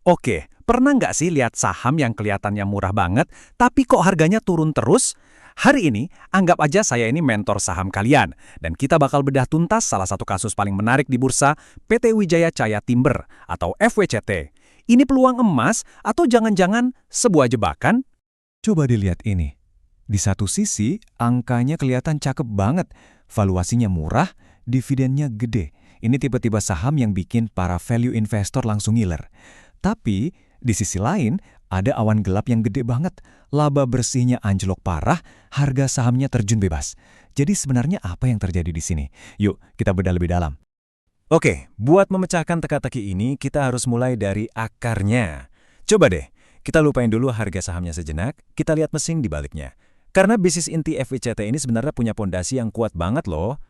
Oke, pernah nggak sih lihat saham yang kelihatannya murah banget, tapi kok harganya turun terus? Hari ini, anggap aja saya ini mentor saham kalian, dan kita bakal bedah tuntas salah satu kasus paling menarik di bursa, PT Wijaya Caya Timber, atau FWCT. Ini peluang emas, atau jangan-jangan sebuah jebakan? Coba dilihat ini. Di satu sisi, angkanya kelihatan cakep banget. Valuasinya murah, dividennya gede. Ini tipe-tipe saham yang bikin para value investor langsung ngiler. Tapi, di sisi lain, ada awan gelap yang gede banget. Laba bersihnya anjlok parah, harga sahamnya terjun bebas. Jadi sebenarnya apa yang terjadi di sini? Yuk, kita bedah lebih dalam. Oke, buat memecahkan teka-teki ini, kita harus mulai dari akarnya. Coba deh, kita lupain dulu harga sahamnya sejenak, kita lihat mesin di baliknya. Karena bisnis inti FWCT ini sebenarnya punya pondasi yang kuat banget loh.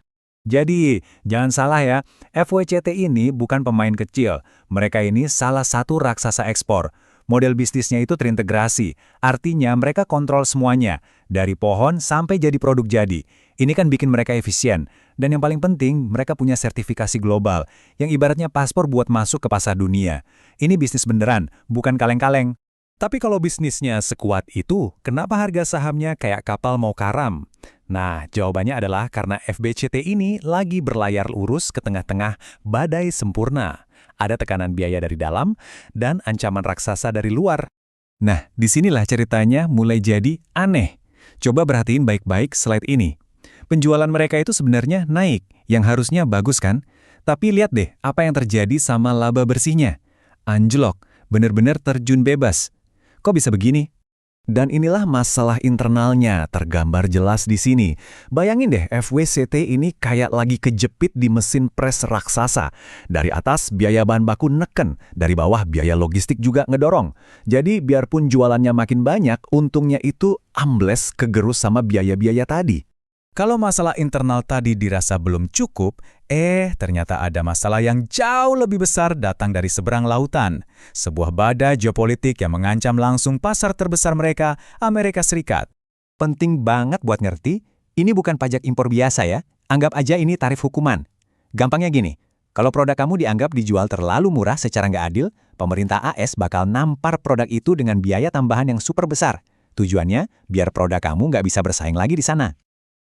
Jadi, jangan salah ya, FWCT ini bukan pemain kecil. Mereka ini salah satu raksasa ekspor. Model bisnisnya itu terintegrasi, artinya mereka kontrol semuanya, dari pohon sampai jadi produk jadi. Ini kan bikin mereka efisien. Dan yang paling penting, mereka punya sertifikasi global, yang ibaratnya paspor buat masuk ke pasar dunia. Ini bisnis beneran, bukan kaleng-kaleng. Tapi kalau bisnisnya sekuat itu, kenapa harga sahamnya kayak kapal mau karam? Nah, jawabannya adalah karena FBCT ini lagi berlayar lurus ke tengah-tengah badai sempurna. Ada tekanan biaya dari dalam dan ancaman raksasa dari luar. Nah, disinilah ceritanya mulai jadi aneh. Coba perhatiin baik-baik slide ini. Penjualan mereka itu sebenarnya naik, yang harusnya bagus kan? Tapi lihat deh apa yang terjadi sama laba bersihnya. Anjlok, bener-bener terjun bebas. Kok bisa begini? Dan inilah masalah internalnya tergambar jelas di sini. Bayangin deh, FWCT ini kayak lagi kejepit di mesin pres raksasa. Dari atas biaya bahan baku neken, dari bawah biaya logistik juga ngedorong. Jadi biarpun jualannya makin banyak, untungnya itu ambles kegerus sama biaya-biaya tadi. Kalau masalah internal tadi dirasa belum cukup, ternyata ada masalah yang jauh lebih besar datang dari seberang lautan. Sebuah badai geopolitik yang mengancam langsung pasar terbesar mereka, Amerika Serikat. Penting banget buat ngerti, ini bukan pajak impor biasa ya. Anggap aja ini tarif hukuman. Gampangnya gini, kalau produk kamu dianggap dijual terlalu murah secara nggak adil, pemerintah AS bakal nampar produk itu dengan biaya tambahan yang super besar. Tujuannya, biar produk kamu nggak bisa bersaing lagi di sana.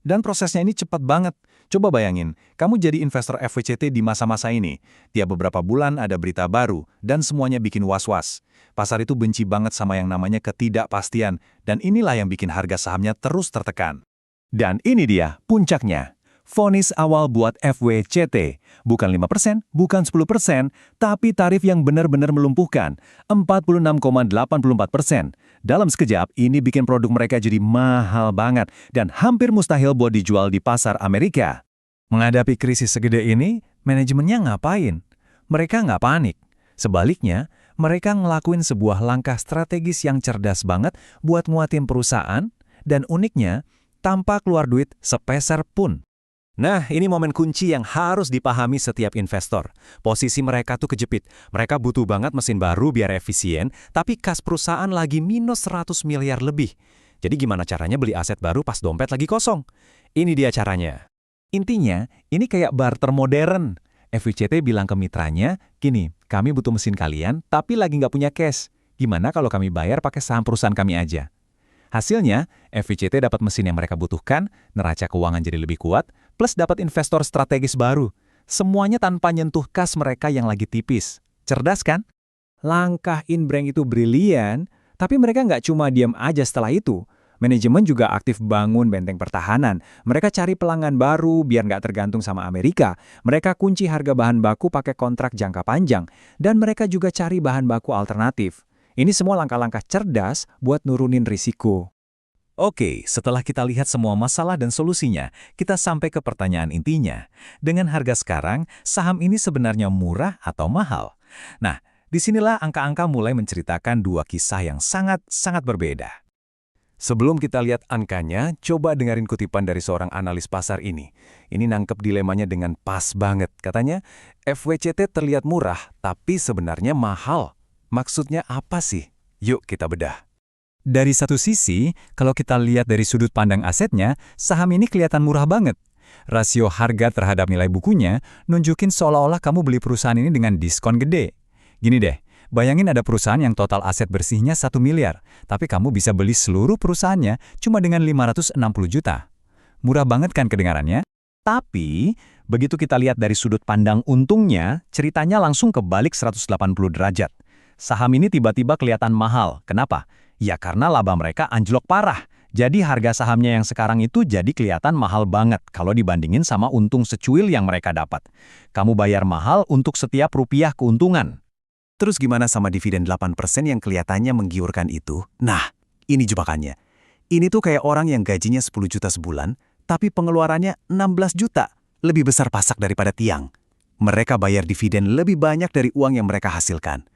Dan prosesnya ini cepat banget. Coba bayangin, kamu jadi investor FWCT di masa-masa ini. Tiap beberapa bulan ada berita baru, dan semuanya bikin was-was. Pasar itu benci banget sama yang namanya ketidakpastian, dan inilah yang bikin harga sahamnya terus tertekan. Dan ini dia, puncaknya. Vonis awal buat FWCT. Bukan 5%, bukan 10%, tapi tarif yang benar-benar melumpuhkan. 46,84%. Dalam sekejap, ini bikin produk mereka jadi mahal banget dan hampir mustahil buat dijual di pasar Amerika. Menghadapi krisis segede ini, manajemennya ngapain? Mereka nggak panik. Sebaliknya, mereka ngelakuin sebuah langkah strategis yang cerdas banget buat nguatin perusahaan, dan uniknya, tanpa keluar duit sepeser pun. Nah, ini momen kunci yang harus dipahami setiap investor. Posisi mereka tuh kejepit. Mereka butuh banget mesin baru biar efisien, tapi kas perusahaan lagi minus 100 miliar lebih. Jadi gimana caranya beli aset baru pas dompet lagi kosong? Ini dia caranya. Intinya, ini kayak barter modern. FWCT bilang ke mitranya, gini, kami butuh mesin kalian, tapi lagi nggak punya cash. Gimana kalau kami bayar pakai saham perusahaan kami aja? Hasilnya, FWCT dapat mesin yang mereka butuhkan, neraca keuangan jadi lebih kuat, plus dapat investor strategis baru. Semuanya tanpa nyentuh kas mereka yang lagi tipis. Cerdas kan? Langkah Inbrand itu brilian, tapi mereka nggak cuma diam aja setelah itu. Manajemen juga aktif bangun benteng pertahanan. Mereka cari pelanggan baru biar nggak tergantung sama Amerika. Mereka kunci harga bahan baku pakai kontrak jangka panjang. Dan mereka juga cari bahan baku alternatif. Ini semua langkah-langkah cerdas buat nurunin risiko. Oke, setelah kita lihat semua masalah dan solusinya, kita sampai ke pertanyaan intinya. Dengan harga sekarang, saham ini sebenarnya murah atau mahal? Nah, disinilah angka-angka mulai menceritakan dua kisah yang sangat-sangat berbeda. Sebelum kita lihat angkanya, coba dengerin kutipan dari seorang analis pasar ini. Ini nangkep dilemanya dengan pas banget. Katanya, FWCT terlihat murah, tapi sebenarnya mahal. Maksudnya apa sih? Yuk kita bedah. Dari satu sisi, kalau kita lihat dari sudut pandang asetnya, saham ini kelihatan murah banget. Rasio harga terhadap nilai bukunya nunjukin seolah-olah kamu beli perusahaan ini dengan diskon gede. Gini deh, Bayangin ada perusahaan yang total aset bersihnya 1 miliar, tapi kamu bisa beli seluruh perusahaannya cuma dengan 560 juta. Murah banget kan kedengarannya? Tapi, begitu kita lihat dari sudut pandang untungnya, ceritanya langsung kebalik 180 derajat. Saham ini tiba-tiba kelihatan mahal. Kenapa? Ya karena laba mereka anjlok parah. Jadi harga sahamnya yang sekarang itu jadi kelihatan mahal banget kalau dibandingin sama untung secuil yang mereka dapat. Kamu bayar mahal untuk setiap rupiah keuntungan. Terus gimana sama dividen 8% yang kelihatannya menggiurkan itu? Nah, ini jebakannya. Ini tuh kayak orang yang gajinya 10 juta sebulan, tapi pengeluarannya 16 juta. Lebih besar pasak daripada tiang. Mereka bayar dividen lebih banyak dari uang yang mereka hasilkan.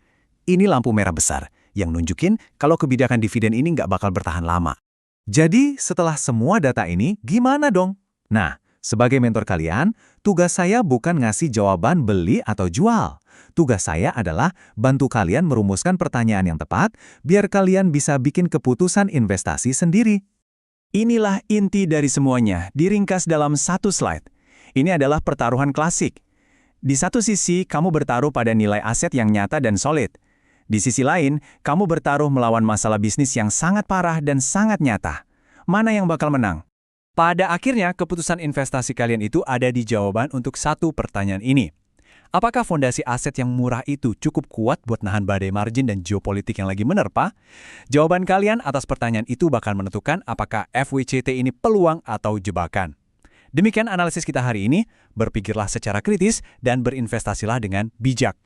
Ini lampu merah besar, yang nunjukin kalau kebijakan dividen ini nggak bakal bertahan lama. Jadi, setelah semua data ini, gimana dong? Nah, sebagai mentor kalian, tugas saya bukan ngasih jawaban beli atau jual. Tugas saya adalah bantu kalian merumuskan pertanyaan yang tepat, biar kalian bisa bikin keputusan investasi sendiri. Inilah inti dari semuanya, diringkas dalam satu slide. Ini adalah pertaruhan klasik. Di satu sisi, kamu bertaruh pada nilai aset yang nyata dan solid. Di sisi lain, kamu bertaruh melawan masalah bisnis yang sangat parah dan sangat nyata. Mana yang bakal menang? Pada akhirnya, keputusan investasi kalian itu ada di jawaban untuk satu pertanyaan ini. Apakah fondasi aset yang murah itu cukup kuat buat nahan badai margin dan geopolitik yang lagi menerpa? Jawaban kalian atas pertanyaan itu bakal menentukan apakah FWCT ini peluang atau jebakan. Demikian analisis kita hari ini, berpikirlah secara kritis dan berinvestasilah dengan bijak.